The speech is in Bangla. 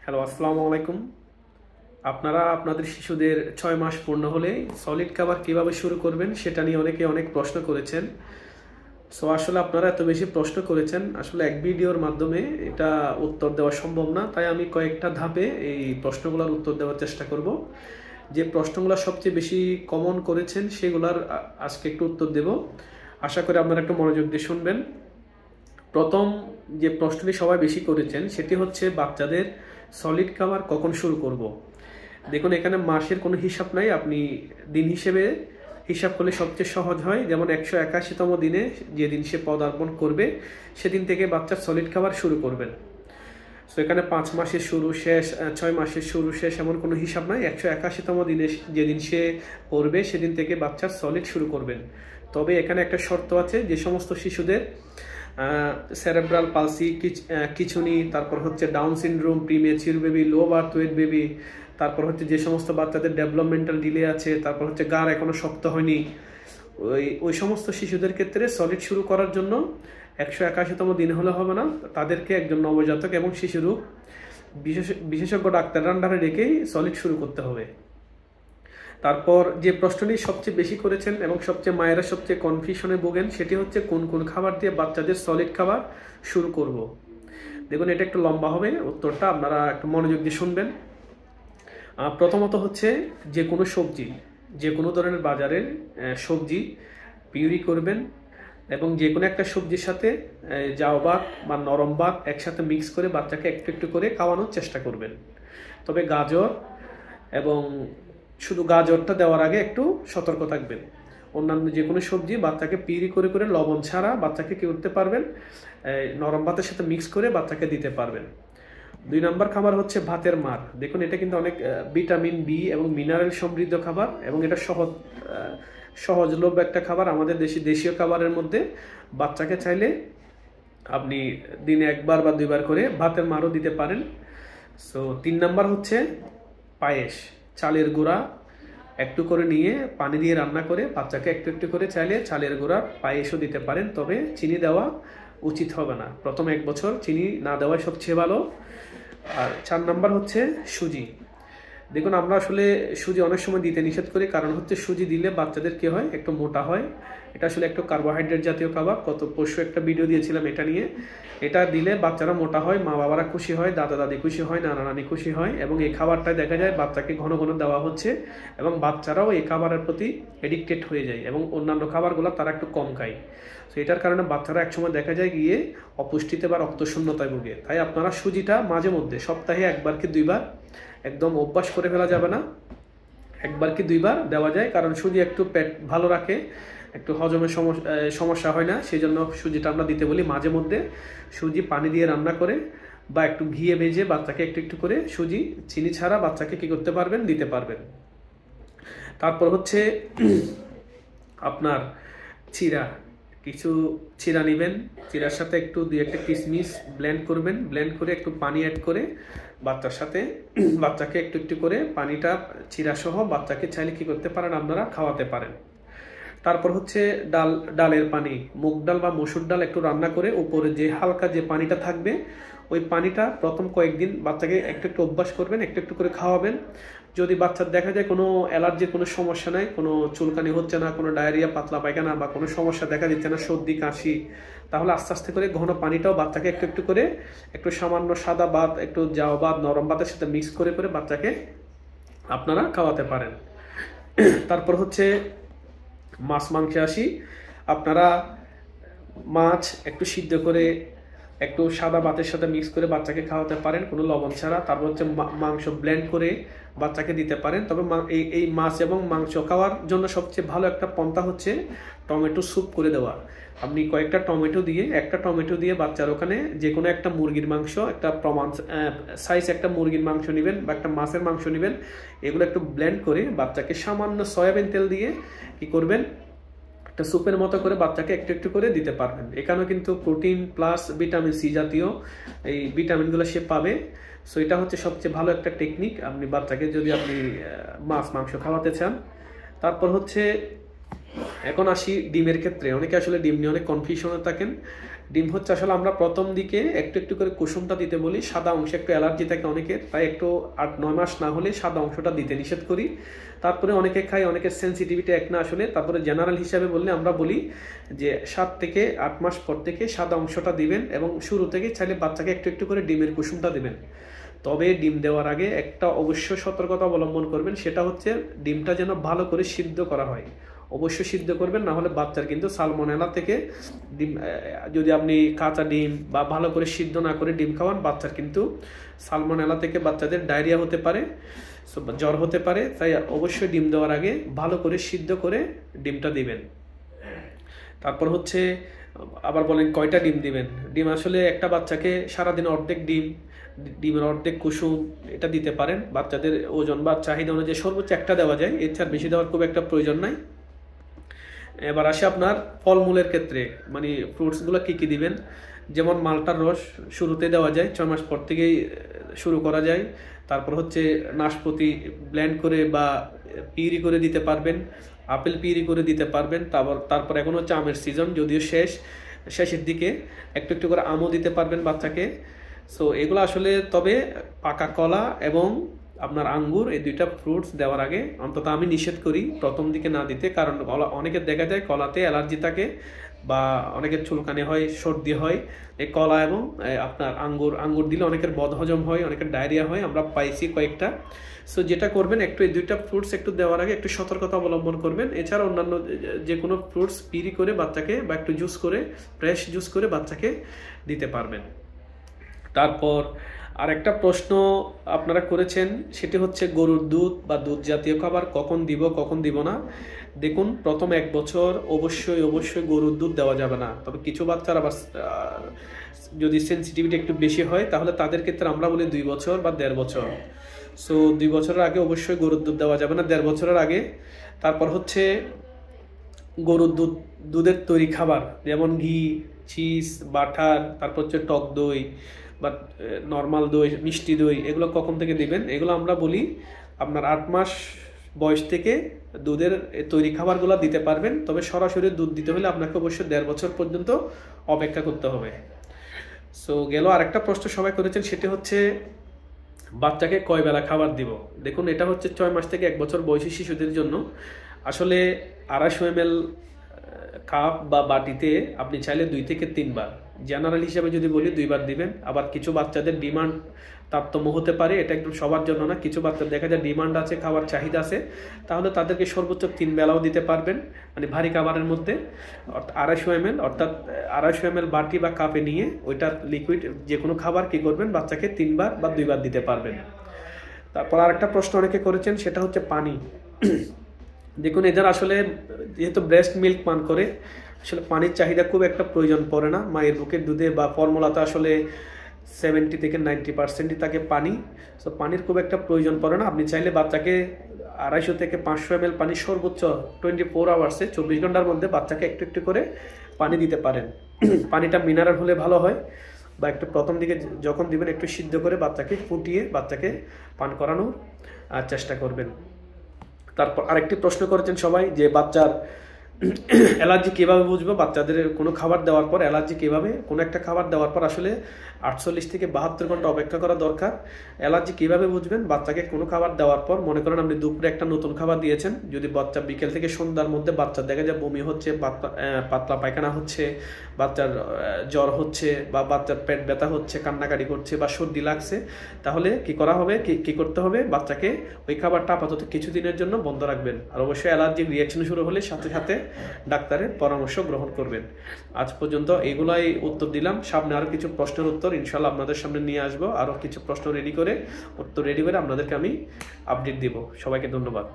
হ্যালো, আসসালামু আলাইকুম। আপনারা আপনাদের শিশুদের 6 মাস পূর্ণ হলে সলিড খাবার কিভাবে শুরু করবেন সেটা নিয়ে অনেকে অনেক প্রশ্ন করেছেন। আসলে আপনারা এত বেশি প্রশ্ন করেছেন, আসলে এক ভিডিওর মাধ্যমে এটা উত্তর দেওয়া সম্ভব না। তাই আমি কয়েকটা ধাপে এই প্রশ্নগুলোর উত্তর দেওয়ার চেষ্টা করব। যে প্রশ্নগুলো সবচেয়ে বেশি কমন করেছেন সেগুলোর আজকে একটু উত্তর দেব। আশা করি আপনারা একটু মনোযোগ দিয়ে শুনবেন। প্রথম যে প্রশ্নটি সবাই বেশি করেছেন সেটি হচ্ছে বাচ্চাদের সলিড খাবার কখন শুরু করব। দেখুন, এখানে মাসের কোনো হিসাব নাই, আপনি দিন হিসেবে হিসাব করলে সবচেয়ে সহজ হয়। যেমন 181তম দিনে যেদিন সে পদার্পণ করবে সেদিন থেকে বাচ্চার সলিড খাবার শুরু করবেন। এখানে 5 মাসের শুরু শেষ, 6 মাসের শুরু শেষ এমন কোনো হিসাব নাই। 181তম দিনে যেদিন সে পড়বে সেদিন থেকে বাচ্চার সলিড শুরু করবেন। তবে এখানে একটা শর্ত আছে, যে সমস্ত শিশুদের সেরেব্রাল পালসি, খিঁচুনি, তারপর হচ্ছে down syndrome, premature baby, low birth weight baby, তারপর হচ্ছে যে সমস্ত বাচ্চাদের ডেভেলপমেন্টাল ডিলে আছে, তারপর হচ্ছে গাড় এখনো শক্ত হয়নি, ওই সমস্ত শিশুদের ক্ষেত্রে সলিড শুরু করার জন্য 181তম দিন হলে হবে না। তাদেরকে একজন নবজাতক এবং শিশুরোগ বিশেষজ্ঞ ডাক্তার আন্ডারে রেখেই সলিড শুরু করতে হবে। তারপর যে প্রশ্নটি সবচেয়ে বেশি করেছেন এবং সবচেয়ে মায়েরা সবচেয়ে কনফিউশনে ভোগেন সেটি হচ্ছে কোন কোন খাবার দিয়ে বাচ্চাদের সলিড খাবার শুরু করব। দেখুন, এটা একটু লম্বা হবে উত্তরটা, আপনারা একটু মনোযোগ দিয়ে শুনবেন। প্রথমত হচ্ছে যে কোনো সবজি, যে কোনো ধরনের বাজারের সবজি পিউরি করবেন এবং যে কোনো একটা সবজির সাথে জাউ ভাত বা নরম ভাত একসাথে মিক্স করে বাচ্চাকে একটু একটু করে খাওয়ানোর চেষ্টা করবেন। তবে গাজর এবং শুধু গাজরটা দেওয়ার আগে একটু সতর্ক থাকবেন। অন্যান্য যে কোনো সবজি বাচ্চাকে পিউরি করে করে লবণ ছাড়া বাচ্চাকে কি করতে পারবেন, নরম ভাতের সাথে মিক্স করে বাচ্চাকে দিতে পারবেন। 2 নম্বর খাবার হচ্ছে ভাতের মার। দেখুন, এটা কিন্তু অনেক ভিটামিন বি এবং মিনারেল সমৃদ্ধ খাবার এবং এটা সহজলভ্য একটা খাবার। আমাদের দেশীয় খাবারের মধ্যে বাচ্চাকে চাইলে আপনি দিনে 1বার বা 2বার করে ভাতের মারও দিতে পারেন। 3 নম্বর হচ্ছে পায়েস। চালের গুঁড়া একটু করে নিয়ে পানি দিয়ে রান্না করে বাচ্চাকে একটু একটু করে চাইলে চালের গুঁড়া পায়েসও দিতে পারেন। তবে চিনি দেওয়া উচিত হবে না, প্রথম 1 বছর চিনি না দেওয়াই সবচেয়ে ভালো। আর 4 নম্বর হচ্ছে সুজি। দেখুন, আমরা আসলে সুজি অনেক সময় দিতে নিষেধ করি, কারণ হচ্ছে সুজি দিলে বাচ্চাদের কি হয়, একটু মোটা হয়। এটা আসলে একটু কার্বোহাইড্রেট জাতীয় খাবার। পরশু একটা ভিডিও দিয়েছিলাম এটা নিয়ে। এটা দিলে বাচ্চারা মোটা হয়, মা বাবারা খুশি হয়, দাদা দাদি খুশি হয়, নানা নানি খুশি হয় এবং এই খাবারটায় দেখা যায় বাচ্চাকে ঘন ঘন দেওয়া হচ্ছে এবং বাচ্চারাও এই খাবারের প্রতি এডিক্টেড হয়ে যায় এবং অন্যান্য খাবারগুলো তারা একটু কম খায়। এটার কারণে বাচ্চারা একসময় দেখা যায় গিয়ে অপুষ্টিতে বা রক্তশূন্যতায় ভোগে। তাই আপনারা সুজিটা মাঝে মধ্যে সপ্তাহে 1বার কি 2বার, একদম অভ্যাস করে ফেলা যাবে না, 1বার কি 2বার দেওয়া যায়, কারণ সুজি একটু পেট ভালো রাখে, একটু হজমের সমস্যা হয় না, সেই জন্য সুজিটা আমরা দিতে বলি। মাঝে মধ্যে সুজি পানি দিয়ে রান্না করে বা একটু ঘিয়ে ভেজে বাচ্চাকে একটু একটু করে সুজি চিনি ছাড়া বাচ্চাকে কি করতে পারবেন, দিতে পারবেন। তারপর হচ্ছে আপনার চিড়া, কিছু চিড়া নেবেন, চিড়ার সাথে একটু 2-1টা কিশমিশ ব্লেন্ড করবেন, ব্লেন্ড করে একটু পানি অ্যাড করে বাচ্চাকে একটু একটু করে পানিটা চিড়া সহ বাচ্চাকে চাইলে কি করতে পারেন, আপনারা খাওয়াতে পারেন। তারপর হচ্ছে ডালের পানি, মুগ ডাল বা মসুর ডাল একটু রান্না করে উপরে যে হালকা যে পানিটা থাকবে ওই পানিটা প্রথম কয়েকদিন বাচ্চাকে একটু একটু অভ্যাস করবেন, একটু একটু করে খাওয়াবেন। যদি বাচ্চার দেখা যায় কোনো অ্যালার্জির কোনো সমস্যা নাই, কোনো চুলকানি হচ্ছে না, কোনো ডায়রিয়া, পাতলা পায়খানা বা কোনো সমস্যা দেখা দিচ্ছে না, সর্দি কাশি, তাহলে আস্তে আস্তে করে ঘন পানিটাও বাচ্চাকে একটু একটু করে একটু সামান্য সাদা ভাত, একটু জাউ ভাত, নরম ভাতের সাথে মিক্স করে করে বাচ্চাকে আপনারা খাওয়াতে পারেন। তারপর হচ্ছে মাছ মাংসে আসি। আপনারা মাছ একটু সিদ্ধ করে একটু সাদা ভাতের সাথে মিক্স করে বাচ্চাকে খাওয়াতে পারেন কোনো লবণ ছাড়া। তারপর হচ্ছে মাংস ব্লেন্ড করে বাচ্চাকে দিতে পারেন। তবে এই মাছ এবং মাংস খাওয়ার জন্য সবচেয়ে ভালো একটা পন্থা হচ্ছে টমেটো স্যুপ করে দেওয়া। আপনি কয়েকটা টমেটো দিয়ে, একটা টমেটো দিয়ে বাচ্চার ওখানে যে কোনো একটা মুরগির মাংস, একটা সাইজ একটা মুরগির মাংস নেবেন বা একটা মাছের মাংস নেবেন, এগুলো একটু ব্লেন্ড করে বাচ্চাকে সামান্য সয়াবিন তেল দিয়ে কি করবেন, একটা স্যুপের মতো করে বাচ্চাকে একটু একটু করে দিতে পারবেন। এখানেও কিন্তু প্রোটিন প্লাস ভিটামিন সি জাতীয় এই ভিটামিনগুলো সে পাবে। এটা হচ্ছে সবচেয়ে ভালো একটা টেকনিক আপনি বাচ্চাকে যদি আপনি মাছ মাংস খাওয়াতে চান। তারপর হচ্ছে এখন আসি ডিমের ক্ষেত্রে। অনেকে আসলে ডিম নিয়ে অনেক কনফিউশনে থাকেন। ডিম হচ্ছে আসলে আমরা প্রথম দিকে একটু একটু করে কুসুমটা দিতে বলি, সাদা অংশে একটু অ্যালার্জি থাকে অনেকের, তাই একটু 8-9 মাস না হলে সাদা অংশটা দিতে নিষেধ করি। তারপরে অনেকে খায়, অনেকের সেন্সিটিভিটি এক না আসলে, তারপরে জেনারেল হিসাবে বললে আমরা বলি যে 7 থেকে 8 মাস পর থেকে সাদা অংশটা দিবেন, এবং শুরু থেকে চাইলে বাচ্চাকে একটু একটু করে ডিমের কুসুমটা দিবেন। তবে ডিম দেওয়ার আগে একটা অবশ্য সতর্কতা অবলম্বন করবেন, সেটা হচ্ছে ডিমটা যেন ভালো করে সিদ্ধ করা হয়। অবশ্যই সিদ্ধ করবেন, না হলে বাচ্চার কিন্তু সালমোনেলা থেকে ডিম, যদি আপনি কাঁচা ডিম বা ভালো করে সিদ্ধ না করে ডিম খাওয়ান, বাচ্চার কিন্তু সালমোনেলা থেকে বাচ্চাদের ডায়রিয়া হতে পারে, জ্বর হতে পারে। তাই অবশ্যই ডিম দেওয়ার আগে ভালো করে সিদ্ধ করে ডিমটা দিবেন। তারপর হচ্ছে আবার বলেন কয়টা ডিম দিবেন। ডিম আসলে একটা বাচ্চাকে সারাদিন অর্ধেক ডিমের অর্ধেক কুসুম এটা দিতে পারেন। বাচ্চাদের ওজন বা চাহিদা অনুযায়ী সর্বোচ্চ একটা দেওয়া যায়, এর চেয়ে বেশি দেওয়ার খুব একটা প্রয়োজন নাই। এবার আসে আপনার ফলমূলের ক্ষেত্রে, মানে ফ্রুটসগুলো কী কী দিবেন। যেমন মালটার রস শুরুতে দেওয়া যায়, 6 মাস পর থেকেই শুরু করা যায়। তারপর হচ্ছে নাশপাতি ব্লেন্ড করে বা পিউরি করে দিতে পারবেন, আপেল পিউরি করে দিতে পারবেন। তারপর এখন হচ্ছে আমের সিজন, যদিও শেষের দিকে একটু একটু করে আমও দিতে পারবেন বাচ্চাকে। সো এগুলো আসলে, তবে পাকা কলা এবং আপনার আঙ্গুর, এই দুইটা ফ্রুটস দেওয়ার আগে অন্তত আমি নিষেধ করি প্রথম দিকে না দিতে, কারণ অনেকের দেখা যায় কলাতে অ্যালার্জি থাকে বা অনেকের চুলকানি হয়, সর্দি হয়। এই কলা এবং আপনার আঙ্গুর দিলে অনেকের বদহজম হয়, অনেকের ডায়রিয়া হয়, আমরা পাইছি কয়েকটা। সো যেটা করবেন, একটু এই দুইটা ফ্রুটস একটু দেওয়ার আগে একটু সতর্কতা অবলম্বন করবেন। এছাড়া অন্যান্য যে কোনো ফ্রুটস পিউরি করে বাচ্চাকে বা একটু জুস করে, ফ্রেশ জুস করে বাচ্চাকে দিতে পারবেন। তারপর আরেকটা প্রশ্ন আপনারা করেছেন, সেটি হচ্ছে গরুর দুধ বা দুধ জাতীয় খাবার কখন দিব কখন দিব না। দেখুন, প্রথম 1 বছর অবশ্যই গরুর দুধ দেওয়া যাবে না। তবে কিছু বাচ্চার আবার যদি সেন্সিটিভিটি একটু বেশি হয়, তাহলে তাদের ক্ষেত্রে আমরা বলি 2 বছর বা 1.5 বছর। সো 2 বছরের আগে অবশ্যই গরুর দুধ দেওয়া যাবে না, 1.5 বছরের আগে। তারপর হচ্ছে গরুর দুধের তৈরি খাবার, যেমন ঘি, চিজ, বাটার, তারপর হচ্ছে টক দই বা নর্মাল দই, মিষ্টি দই, এগুলো কখন থেকে দিবেন। এগুলো আমরা বলি আপনার 8 মাস বয়স থেকে দুধের তৈরি খাবারগুলো দিতে পারবেন। তবে সরাসরি দুধ দিতে হলে আপনাকে অবশ্যই 1.5 বছর পর্যন্ত অপেক্ষা করতে হবে। সো গেল। আরেকটা প্রশ্ন সবাই করেছেন, সেটি হচ্ছে বাচ্চাকে কয় বেলা খাবার দিব। দেখুন, এটা হচ্ছে 6 মাস থেকে 1 বছর বয়সী শিশুদের জন্য। আসলে 250 ml কাপ বা বাটিতে আপনি চাইলে 2 থেকে 3 বার, জেনারেল হিসাবে যদি বলি 2 বার দিবেন। আবার কিছু বাচ্চাদের ডিমান্ড তারতম্য হতে পারে, এটা একদম সবার জন্য না। কিছু বাচ্চার দেখা যায় ডিমান্ড আছে, খাবার চাহিদা আছে, তাহলে তাদেরকে সর্বোচ্চ 3 বেলাও দিতে পারবেন, মানে ভারী খাবারের মধ্যে। 250 ml, অর্থাৎ 250 ml বাটি বা কাপে নিয়ে ওইটা লিকুইড যে কোনো খাবার কি করবেন, বাচ্চাকে 3 বার বা 2 বার দিতে পারবেন। তারপর আরেকটা প্রশ্ন অনেকে করেছেন, সেটা হচ্ছে পানি। দেখুন, এদের আসলে যেহেতু ব্রেস্ট মিল্ক পান করে, আসলে পানির চাহিদা খুব একটা প্রয়োজন পড়ে না। মায়ের বুকের দুধে বা ফর্মুলাতে আসলে 70 থেকে 90%ই থাকে পানি। সো পানির খুব একটা প্রয়োজন পড়ে না। আপনি চাইলে বাচ্চাকে 250 থেকে 500 ml পানি সর্বোচ্চ 24 আওয়ার্সে, 24 ঘন্টার মধ্যে বাচ্চাকে একটু একটু করে পানি দিতে পারেন। পানিটা মিনারেল হলে ভালো হয়, বা একটু প্রথম দিকে যখন দিবেন একটু সিদ্ধ করে বাচ্চাকে ফুটিয়ে বাচ্চাকে পান করানোর চেষ্টা করবেন। তারপর আরেকটি প্রশ্ন করেছেন সবাই, যে বাচ্চার অ্যালার্জি কীভাবে বুঝবো। বাচ্চাদের কোনো খাবার দেওয়ার পর অ্যালার্জি কীভাবে, কোনো একটা খাবার দেওয়ার পর আসলে 48 থেকে 72 ঘন্টা অপেক্ষা করা দরকার। অ্যালার্জি কীভাবে বুঝবেন, বাচ্চাকে কোনো খাবার দেওয়ার পর, মনে করেন আপনি দুপুরে একটা নতুন খাবার দিয়েছেন, যদি বাচ্চা বিকেল থেকে সন্ধ্যার মধ্যে বাচ্চার দেখা যায় বমি হচ্ছে, পাতলা পায়খানা হচ্ছে, বাচ্চার জ্বর হচ্ছে, বা বাচ্চার পেট ব্যথা হচ্ছে, কান্নাকাটি করছে, বা সর্দি লাগছে, তাহলে কি করা হবে, কি করতে হবে, বাচ্চাকে ওই খাবারটা আপাতত কিছুদিনের জন্য বন্ধ রাখবেন। আর অবশ্যই অ্যালার্জিক রিয়াকশন শুরু হলে সাথে সাথে ডাক্তারের পরামর্শ গ্রহণ করবেন। আজ পর্যন্ত এগুলাই উত্তর দিলাম। সামনে আরো কিছু প্রশ্নের উত্তর ইনশাল্লাহ আপনাদের সামনে নিয়ে আসবো। আরো কিছু প্রশ্ন রেডি করে আপনাদেরকে আমি আপডেট দিব। সবাইকে ধন্যবাদ।